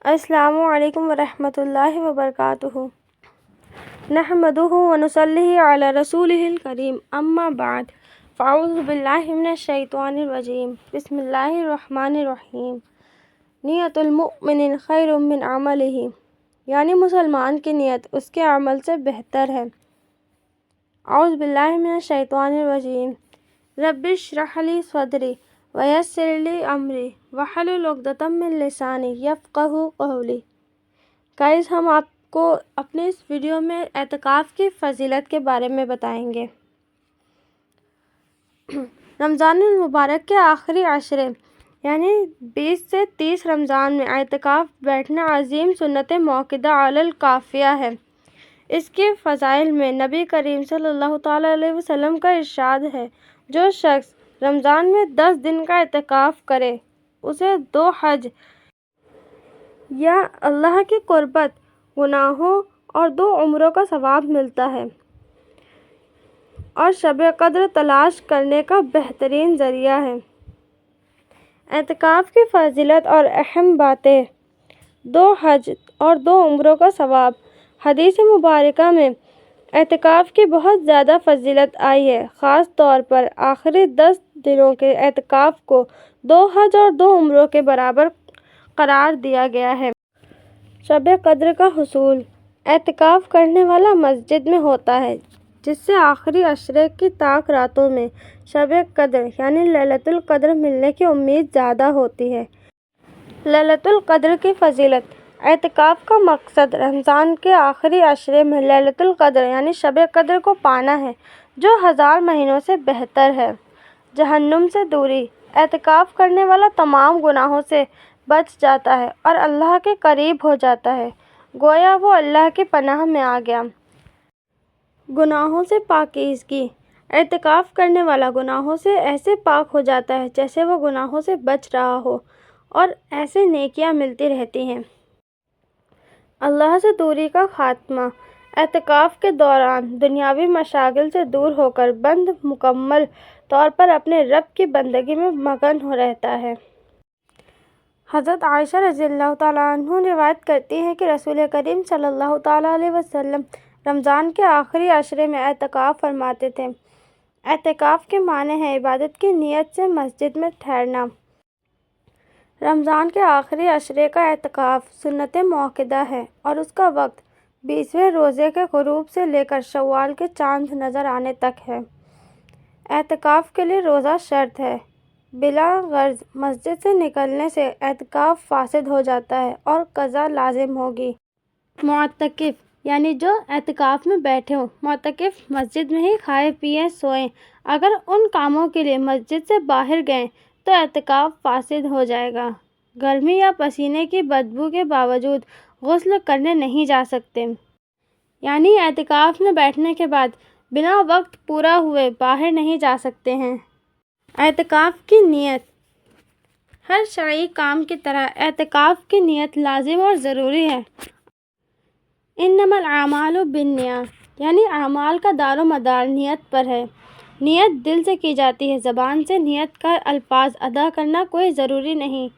السلام علیکم ورحمۃ اللہ وبرکاتہ۔ نحمدہ ونصلی علی رسولہ الکریم، اما بعد، فاعوذ باللہ من الشیطان الرجیم، بسم اللہ الرحمن الرحیم۔ نیت المؤمن خیر من عملہ، یعنی مسلمان کی نیت اس کے عمل سے بہتر ہے۔ اعوذ باللہ من الشیطان الرجیم، رب اشرح لی صدری ویسر لی امری واحلل عقدۃ من لسانی یفقہوا قولی۔ گائز، ہم آپ کو اپنے اس ویڈیو میں اعتکاف کی فضیلت کے بارے میں بتائیں گے۔ رمضان المبارک کے آخری عشرے یعنی 20 سے 30 رمضان میں اعتکاف بیٹھنا عظیم سنت موقدہ علی الکافیہ ہے۔ اس کے فضائل میں نبی کریم صلی اللہ تعالیٰ علیہ وسلم کا ارشاد ہے، جو شخص رمضان میں 10 دن کا اعتکاف کرے اسے 2 حج یا اللہ کی قربت، گناہوں اور 2 عمروں کا ثواب ملتا ہے، اور شب قدر تلاش کرنے کا بہترین ذریعہ ہے۔ اعتکاف کی فضیلت اور اہم باتیں: 2 حج اور 2 عمروں کا ثواب۔ حدیث مبارکہ میں اعتکاف کی بہت زیادہ فضیلت آئی ہے، خاص طور پر آخری 10 دنوں کے اعتکاف کو 2 حج اور 2 عمروں کے برابر قرار دیا گیا ہے۔ شب قدر کا حصول: اعتکاف کرنے والا مسجد میں ہوتا ہے، جس سے آخری عشرے کی طاق راتوں میں شب قدر یعنی لیلۃ القدر ملنے کی امید زیادہ ہوتی ہے۔ لیلۃ القدر کی فضیلت: اعتکاف کا مقصد رمضان کے آخری عشرے میں لیلۃ القدر یعنی شب قدر کو پانا ہے، جو 1000 مہینوں سے بہتر ہے۔ جہنم سے دوری: اعتکاف کرنے والا تمام گناہوں سے بچ جاتا ہے اور اللہ کے قریب ہو جاتا ہے، گویا وہ اللہ کی پناہ میں آ گیا۔ گناہوں سے پاکیزگی: اعتکاف کرنے والا گناہوں سے ایسے پاک ہو جاتا ہے جیسے وہ گناہوں سے بچ رہا ہو، اور ایسے نیکیاں ملتی رہتی ہیں۔ اللہ سے دوری کا خاتمہ: اعتکاف کے دوران دنیاوی مشاغل سے دور ہو کر بند مکمل طور پر اپنے رب کی بندگی میں مگن رہتا ہے۔ حضرت عائشہ رضی اللہ تعالیٰ عنہ روایت کرتی ہیں کہ رسول کریم صلی اللہ تعالیٰ علیہ وسلم رمضان کے آخری عشرے میں اعتکاف فرماتے تھے۔ اعتکاف کے معنی ہے عبادت کی نیت سے مسجد میں ٹھہرنا۔ رمضان کے آخری عشرے کا اعتکاف سنت موقدہ ہے اور اس کا وقت 20ویں روزے کے غروب سے لے کر شوال کے چاند نظر آنے تک ہے۔ اعتکاف کے لیے روزہ شرط ہے۔ بلا غرض مسجد سے نکلنے سے اعتکاف فاسد ہو جاتا ہے اور قضا لازم ہوگی۔ معتکف یعنی جو اعتکاف میں بیٹھے ہوں۔ معتکف مسجد میں ہی کھائیں پیئیں سوئیں۔ اگر ان کاموں کے لیے مسجد سے باہر گئے تو اعتکاف فاسد ہو جائے گا۔ گرمی یا پسینے کی بدبو کے باوجود غسل کرنے نہیں جا سکتے، یعنی اعتکاف میں بیٹھنے کے بعد بنا وقت پورا ہوئے باہر نہیں جا سکتے ہیں۔ اعتکاف کی نیت: ہر شرعی کام کی طرح اعتکاف کی نیت لازم اور ضروری ہے۔ انما الاعمال بالنیات، یعنی اعمال کا دار و مدار نیت پر ہے۔ نیت دل سے کی جاتی ہے، زبان سے نیت کا الفاظ ادا کرنا کوئی ضروری نہیں۔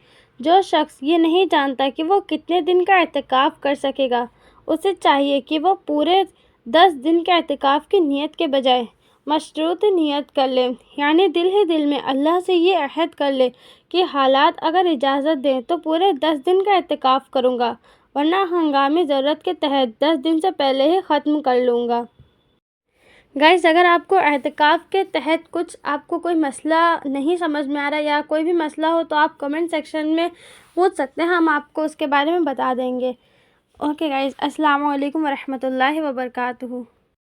جو شخص یہ نہیں جانتا کہ وہ کتنے دن کا اعتکاف کر سکے گا، اسے چاہیے کہ وہ پورے 10 دن کے اعتکاف کی نیت کے بجائے مشروط نیت کر لے، یعنی دل ہی دل میں اللہ سے یہ عہد کر لے کہ حالات اگر اجازت دیں تو پورے 10 دن کا اعتکاف کروں گا، ورنہ ہنگامی ضرورت کے تحت 10 دن سے پہلے ہی ختم کر لوں گا۔ گائز، اگر آپ کو اعتکاف کے تحت آپ کو کوئی مسئلہ نہیں سمجھ میں آ رہا یا کوئی بھی مسئلہ ہو تو آپ کمنٹ سیکشن میں پوچھ سکتے ہیں، ہم آپ کو اس کے بارے میں بتا دیں گے۔ اوکے گائز، السلام علیکم ورحمۃ اللہ وبرکاتہ۔